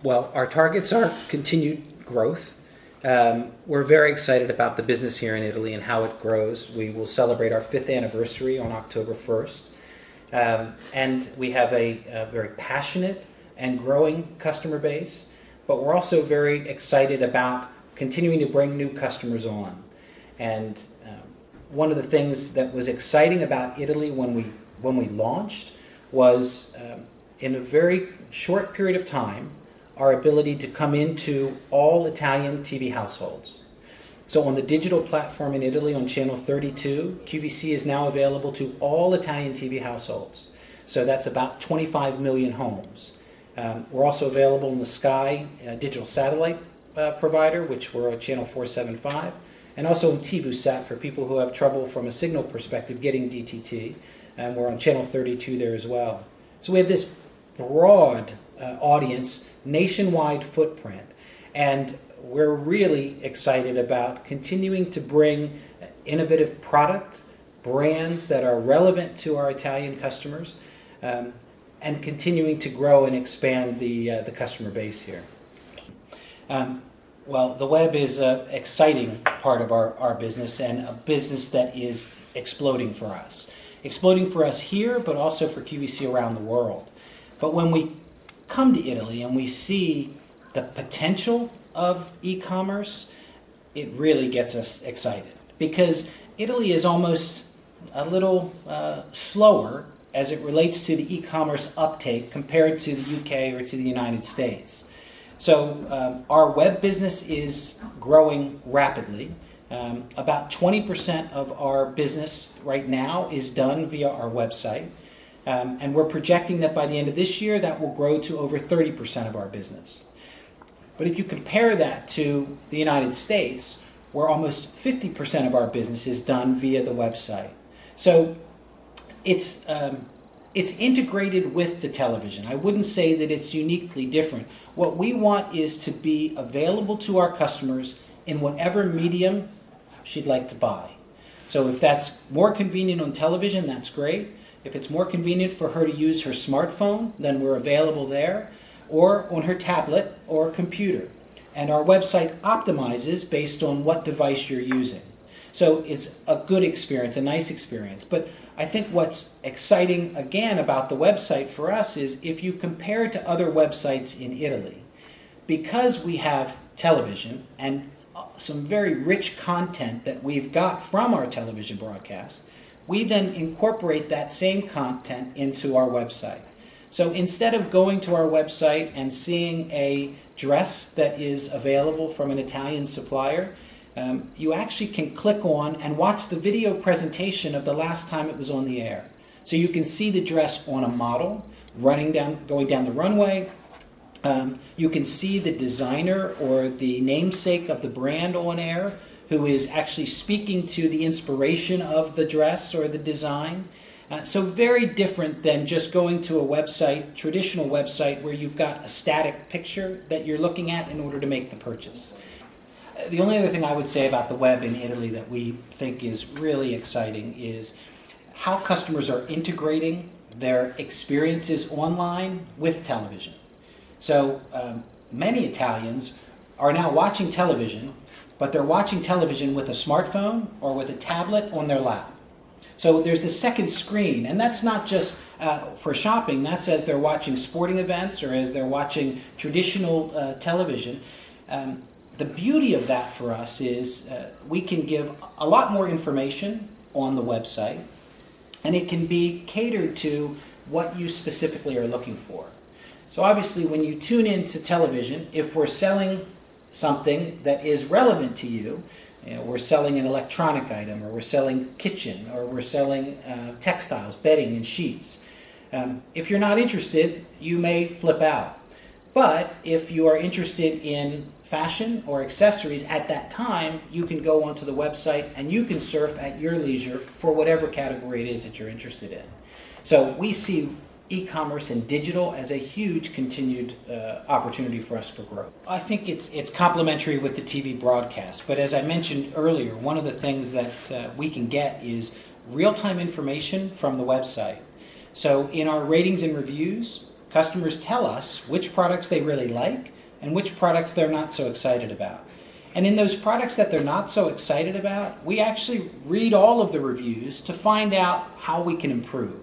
Well, our targets are continued growth. We're very excited about the business here in Italy and how it grows. We will celebrate our 5th anniversary on October 1st. And we have a very passionate and growing customer base, but we're also very excited about continuing to bring new customers on. And one of the things that was exciting about Italy when we launched was in a very short period of time, our ability to come into all Italian TV households. So on the digital platform in Italy on channel 32, QVC is now available to all Italian TV households. So that's about 25 million homes. We're also available in the Sky digital satellite provider, which we're on channel 475, and also in TVSat for people who have trouble from a signal perspective getting DTT, and we're on channel 32 there as well. So we have this broad audience, nationwide footprint, and we're really excited about continuing to bring innovative product, brands that are relevant to our Italian customers, and continuing to grow and expand the customer base here. Well, the web is an exciting part of our business, and a business that is exploding for us. Exploding for us here, but also for QVC around the world. But when we come to Italy and we see the potential of e-commerce, it really gets us excited, because Italy is almost a little slower as it relates to the e-commerce uptake compared to the UK or to the United States. So our web business is growing rapidly. About 20% of our business right now is done via our website. And we're projecting that by the end of this year, that will grow to over 30% of our business. But if you compare that to the United States, where almost 50% of our business is done via the website. So it's integrated with the television. I wouldn't say that it's uniquely different. What we want is to be available to our customers in whatever medium she'd like to buy. So if that's more convenient on television, that's great. If it's more convenient for her to use her smartphone, then we're available there, or on her tablet or computer. And our website optimizes based on what device you're using. So it's a good experience, a nice experience. But I think what's exciting again about the website for us is if you compare it to other websites in Italy, because we have television and some very rich content that we've got from our television broadcast, we then incorporate that same content into our website. So instead of going to our website and seeing a dress that is available from an Italian supplier, you actually can click on and watch the video presentation of the last time it was on the air. So you can see the dress on a model going down the runway. You can see the designer or the namesake of the brand on air, who is actually speaking to the inspiration of the dress or the design. So very different than just going to a website, traditional website, where you've got a static picture that you're looking at in order to make the purchase. The only other thing I would say about the web in Italy that we think is really exciting is how customers are integrating their experiences online with television. So many Italians are now watching television, but they're watching television with a smartphone or with a tablet on their lap. So there's a second screen, and that's not just for shopping, that's as they're watching sporting events or as they're watching traditional television. The beauty of that for us is we can give a lot more information on the website, and it can be catered to what you specifically are looking for. So obviously when you tune into television, if we're selling something that is relevant to you, we're selling an electronic item, or we're selling kitchen, or we're selling textiles, bedding, and sheets. If you're not interested, you may flip out. But if you are interested in fashion or accessories at that time, you can go onto the website and you can surf at your leisure for whatever category it is that you're interested in. So we see e-commerce and digital as a huge continued opportunity for us for growth. I think it's complementary with the TV broadcast, but as I mentioned earlier, one of the things that we can get is real-time information from the website. So in our ratings and reviews, customers tell us which products they really like and which products they're not so excited about. And in those products that they're not so excited about, we actually read all of the reviews to find out how we can improve.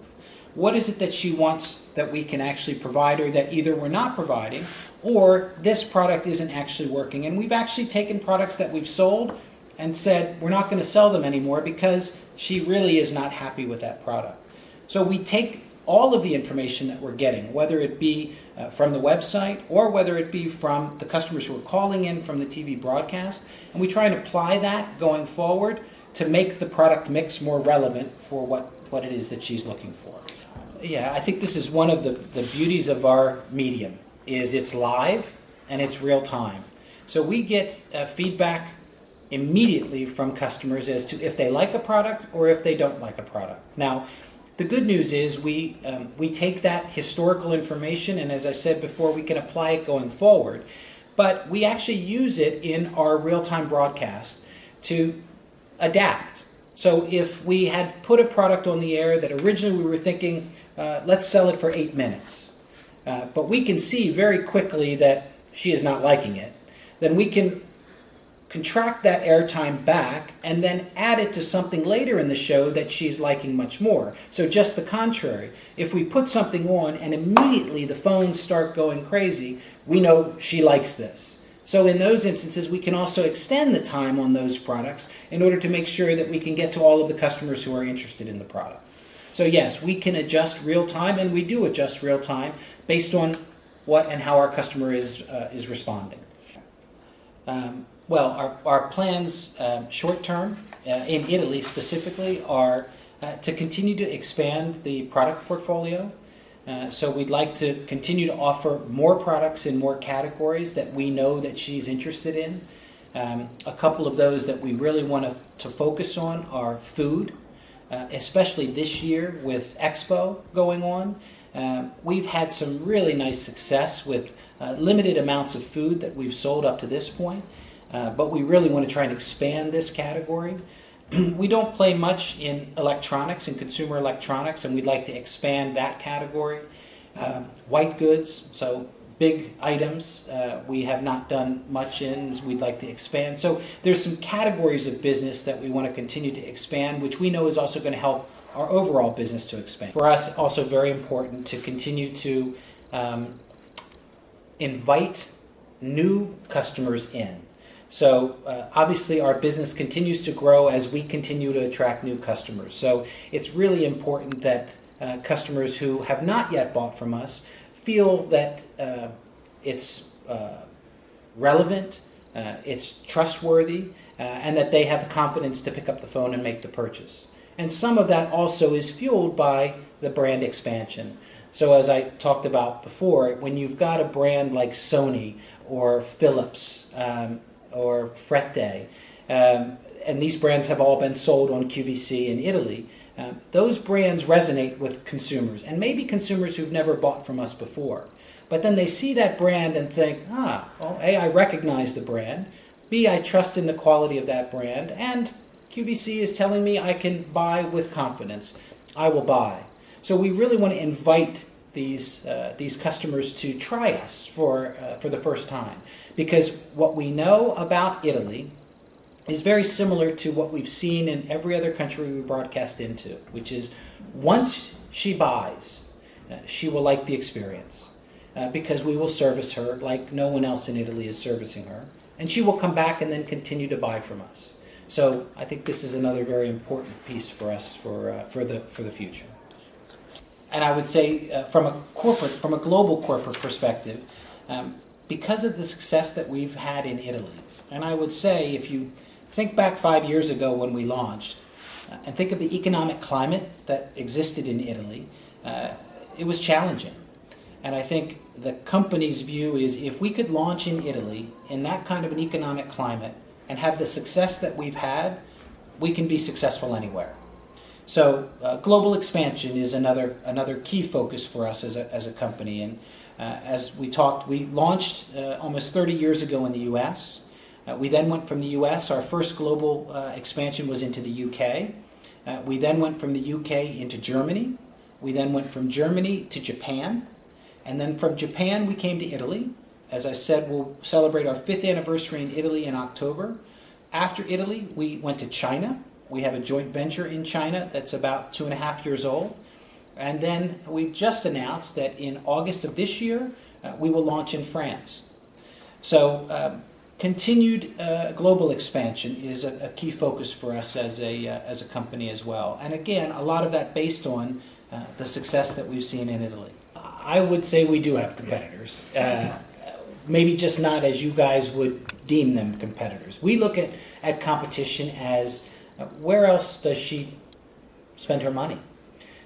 What is it that she wants that we can actually provide her that either we're not providing or this product isn't actually working? And we've actually taken products that we've sold and said we're not going to sell them anymore because she really is not happy with that product. So we take all of the information that we're getting, whether it be from the website or whether it be from the customers who are calling in from the TV broadcast, and we try and apply that going forward to make the product mix more relevant for what it is that she's looking for. Yeah, I think this is one of the beauties of our medium, is it's live and it's real time. So we get feedback immediately from customers as to if they like a product or if they don't like a product. Now, the good news is we take that historical information, and as I said before, we can apply it going forward. But we actually use it in our real-time broadcast to adapt. So if we had put a product on the air that originally we were thinking, let's sell it for 8 minutes, but we can see very quickly that she is not liking it, then we can contract that airtime back and then add it to something later in the show that she's liking much more. So just the contrary. If we put something on and immediately the phones start going crazy, we know she likes this. So in those instances, we can also extend the time on those products in order to make sure that we can get to all of the customers who are interested in the product. So yes, we can adjust real time, and we do adjust real time based on what and how our customer is responding. Well, our plans short term, in Italy specifically, are to continue to expand the product portfolio. So we'd like to continue to offer more products in more categories that we know that she's interested in. A couple of those that we really want to focus on are food, especially this year with Expo going on. We've had some really nice success with limited amounts of food that we've sold up to this point. But we really want to try and expand this category. We don't play much in electronics and consumer electronics, and we'd like to expand that category. White goods, so big items, we have not done much in, we'd like to expand. So there's some categories of business that we want to continue to expand, which we know is also going to help our overall business to expand. For us, also very important to continue to invite new customers in. So obviously our business continues to grow as we continue to attract new customers. So it's really important that customers who have not yet bought from us feel that it's relevant, it's trustworthy, and that they have the confidence to pick up the phone and make the purchase. And some of that also is fueled by the brand expansion. So as I talked about before, when you've got a brand like Sony or Philips, or Frette, and these brands have all been sold on QVC in Italy, those brands resonate with consumers, and maybe consumers who've never bought from us before. But then they see that brand and think, well, A, I recognize the brand, B, I trust in the quality of that brand, and QVC is telling me I can buy with confidence. I will buy. So we really want to invite these customers to try us for the first time, because what we know about Italy is very similar to what we've seen in every other country we broadcast into, which is once she buys, she will like the experience, because we will service her like no one else in Italy is servicing her, and she will come back and then continue to buy from us. So I think this is another very important piece for us for the future. And I would say from a global corporate perspective, because of the success that we've had in Italy, and I would say if you think back 5 years ago when we launched, and think of the economic climate that existed in Italy, it was challenging. And I think the company's view is if we could launch in Italy in that kind of an economic climate and have the success that we've had, we can be successful anywhere. So global expansion is another key focus for us as a company. And as we talked, we launched almost 30 years ago in the U.S. We then went from the U.S. Our first global expansion was into the U.K. We then went from the U.K. into Germany. We then went from Germany to Japan. And then from Japan, we came to Italy. As I said, we'll celebrate our 5th anniversary in Italy in October. After Italy, we went to China. We have a joint venture in China that's about 2.5 years old. And then we've just announced that in August of this year, we will launch in France. So continued global expansion is a key focus for us as a company as well. And again, a lot of that based on the success that we've seen in Italy. I would say we do have competitors. Maybe just not as you guys would deem them competitors. We look at competition as where else does she spend her money?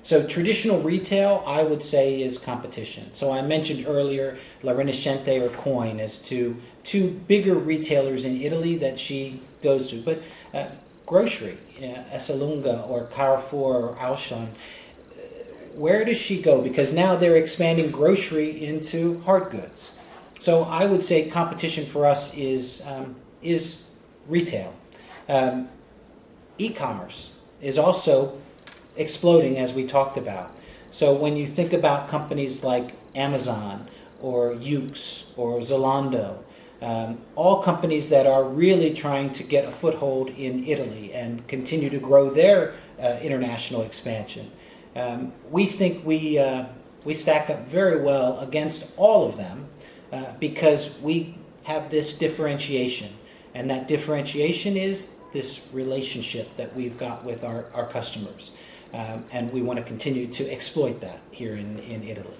So traditional retail, I would say, is competition. So I mentioned earlier La Rinascente or Coin as two bigger retailers in Italy that she goes to. But grocery, Esselunga or Carrefour or Auchan, where does she go? Because now they're expanding grocery into hard goods. So I would say competition for us is retail. E-commerce is also exploding, as we talked about. So when you think about companies like Amazon or Yoox or Zalando, all companies that are really trying to get a foothold in Italy and continue to grow their international expansion. We think we stack up very well against all of them because we have this differentiation. And that differentiation is this relationship that we've got with our customers. And we want to continue to exploit that here in Italy.